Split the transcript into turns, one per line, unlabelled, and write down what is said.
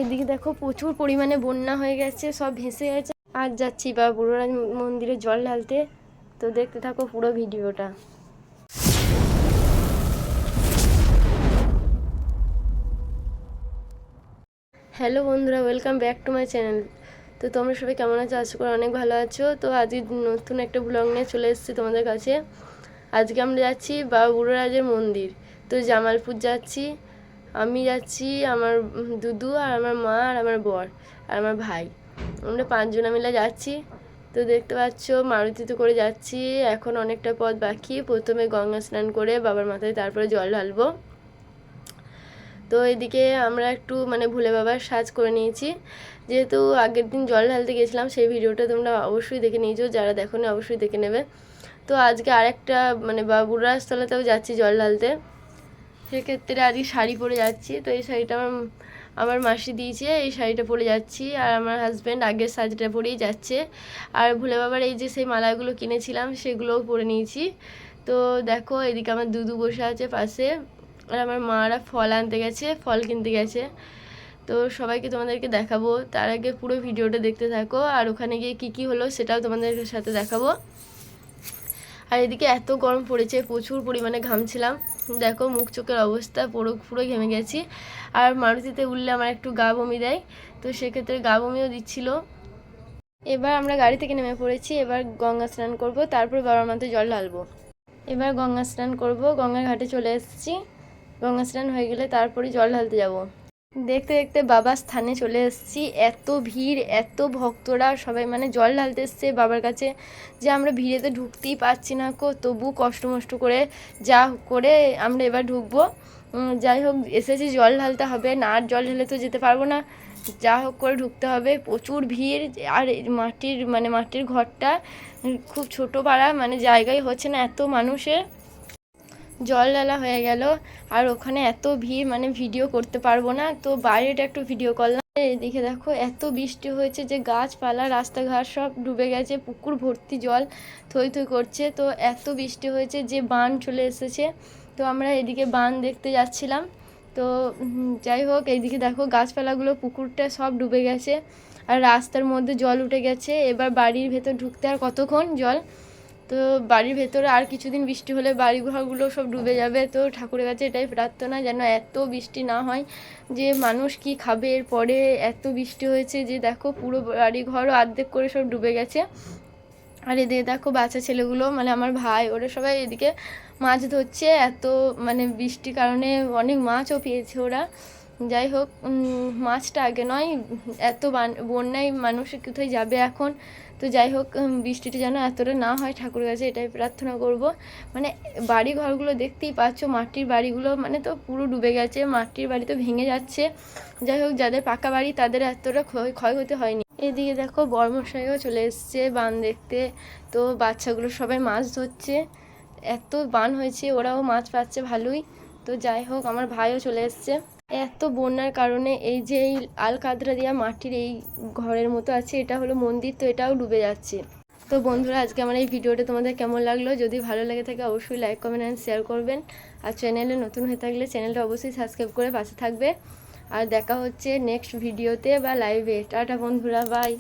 এদিকে দেখো প্রচুর পরিমাণে বন্যা হয়ে গেছে, সব ভেসে গেছে। আজ যাচ্ছি বা বুড়োরাজ মন্দিরে জল ঢালতে, তো দেখতে থাকো পুরো ভিডিওটা। হ্যালো বন্ধুরা, welcome back to my channel. তো তোমরা সবাই কেমন আছো? আশা করি অনেক ভালো আছো। তো আজকে নতুন একটা ব্লগ নিয়ে চলে এসেছি তোমাদের কাছে। আজকে আমরা যাচ্ছি বাবা বুড়োরাজের মন্দির। তো জামালপুর যাচ্ছি, আমি যাচ্ছি, আমার দুদু আর আমার মা আর আমার বর আর আমার ভাই, আমরা 5 জনা মিলে যাচ্ছি। তো দেখতে পাচ্ছ মারুতিতে করে যাচ্ছি। এখন অনেকটা পথ বাকি। প্রথমে গঙ্গা স্নান করে বাবার মাথায় তারপরে জল ঢালবো। তো এদিকে আমরা একটু ভোলে বাবার সাজ করে নিয়েছি, যেহেতু আগের দিন জল ঢালতে গেছিলাম। সেই ভিডিওটা তোমরা অবশ্যই দেখে নিয়েছো, যারা দেখোনি অবশ্যই দেখে নেবে। তো আজকে আরেকটা বাবা বুড়োরাজতলাতেও যাচ্ছি জল ঢালতে। সেক্ষেত্রে আজকে শাড়ি পরে যাচ্ছি। তো এই শাড়িটা আমার মাসি দিয়েছে, এই শাড়িটা পরে যাচ্ছি। আর আমার হাজব্যান্ড আগের সাজটা পরেই যাচ্ছে। আর ভোলে বাবার এই যে সেই মালাগুলো কিনেছিলাম সেগুলোও পরে নিয়েছি। তো দেখো এদিকে আমার দুদু বসে আছে পাশে, আর আমার মারা ফল আনতে গেছে, ফল কিনতে গেছে। তো সবাইকে তোমাদেরকে দেখাবো, তার আগে পুরো ভিডিওটা দেখতে থাকো। আর ওখানে গিয়ে কী কী হলো সেটাও তোমাদের সাথে দেখাবো। আর এদিকে এত গরম পড়েছে, প্রচুর পরিমাণে ঘামছিলাম। দেখো মুখ চোখের অবস্থা, পুরো ঘেমে গেছি। আর মারুতিতে উঠলে আমার একটু গা বমি দেয়, তো সেক্ষেত্রে গা বমিও দিচ্ছিল। এবার আমরা গাড়ি থেকে নেমে পড়েছি। এবার গঙ্গা স্নান করব, তারপর বাবার মাথায় জল ঢালবো। এবার গঙ্গা স্নান করব, গঙ্গার ঘাটে চলে এসেছি। গঙ্গা স্নান হয়ে গেলে তারপরে জল ঢালতে যাব। দেখতে দেখতে বাবার স্থানে চলে এসেছি। এত ভিড়, এত ভক্তরা সবাই জল ঢালতে এসছে বাবার কাছে, যে আমরা ভিড়েতে ঢুকতেই পারছি না তবু কষ্ট মষ্ট করে যা করে আমরা এবার ঢুকবো। যাই হোক, এসেছি জল ঢালতে হবে, না আর জল ঢেলে তো যেতে পারবো না, যা হোক করে ঢুকতে হবে। প্রচুর ভিড়। আর মাটির ঘরটা খুব ছোট পাড়া, জায়গায় হচ্ছে না, এত মানুষের। জল ঢালা হয়ে গেল, আর ওখানে এত ভিড়, ভিডিও করতে পারবো না, তো বাইরেটা একটু ভিডিও করলাম। এদিকে দেখো এত বৃষ্টি হয়েছে যে গাছপালা রাস্তাঘাট সব ডুবে গেছে, পুকুর ভর্তি জল থই থই করছে। তো এত বৃষ্টি হয়েছে যে বান চলে এসেছে। তো আমরা এদিকে বান দেখতে যাচ্ছিলাম। তো যাই হোক, এইদিকে দেখো গাছপালাগুলো, পুকুরটা সব ডুবে গেছে, আর রাস্তার মধ্যে জল উঠে গেছে। এবার বাড়ির ভেতর ঢুকতে আর কতক্ষণ জল। তো বাড়ির ভেতরে আর কিছুদিন বৃষ্টি হলে বাড়ি ঘরগুলো সব ডুবে যাবে। তো ঠাকুরের কাছে এটাই প্রার্থনা, যেন এত বৃষ্টি না হয়, যে মানুষ কি খাবে এরপরে। এত বৃষ্টি হয়েছে যে দেখো পুরো বাড়ি ঘরও অর্ধেক করে সব ডুবে গেছে। আর এদিকে দেখো বাচ্চা ছেলেগুলো, আমার ভাই, ওরা সবাই এদিকে মাছ ধরছে। এত বৃষ্টির কারণে অনেক মাছও পেয়েছে ওরা। যাই হোক, মাছটা আগে নয়, এত বন্যায় মানুষ কোথায় যাবে এখন। তো যাই হোক, বৃষ্টিটা যেন এতটা না হয়, ঠাকুরের কাছে এটাই প্রার্থনা করব। বাড়ি ঘরগুলো দেখতেই পাচ্ছ, মাটির বাড়িগুলো তো পুরো ডুবে গেছে, মাটির বাড়ি তো ভেঙে যাচ্ছে। যাই হোক, যাদের পাকা বাড়ি তাদের এতটা ক্ষয়ক্ষতি হয়নি। এদিকে দেখো বর্মশাইও চলে এসছে বান দেখতে। তো বাচ্চাগুলো সবাই মাছ ধরছে, এত বান হয়েছে, ওরাও মাছ পাচ্ছে ভালোই। তো যাই হোক, আমার ভাইও চলে এসছে। এত বন্যার কারণে এই যে এই আলকাতরা দিয়া মাটির এই ঘরের মতো আছে, এটা হলো মন্দির, তো এটাও ডুবে যাচ্ছে। তো বন্ধুরা, আজকে আমার এই ভিডিওটা তোমাদের কেমন লাগলো? যদি ভালো লেগে থাকে অবশ্যই লাইক, কমেন্ট অ্যান্ড শেয়ার করবেন। আর চ্যানেলে নতুন হয়ে থাকলে চ্যানেলটা অবশ্যই সাবস্ক্রাইব করে পাশে থাকবে। আর দেখা হচ্ছে নেক্সট ভিডিওতে বা লাইভে। টাটা বন্ধুরা, বাই।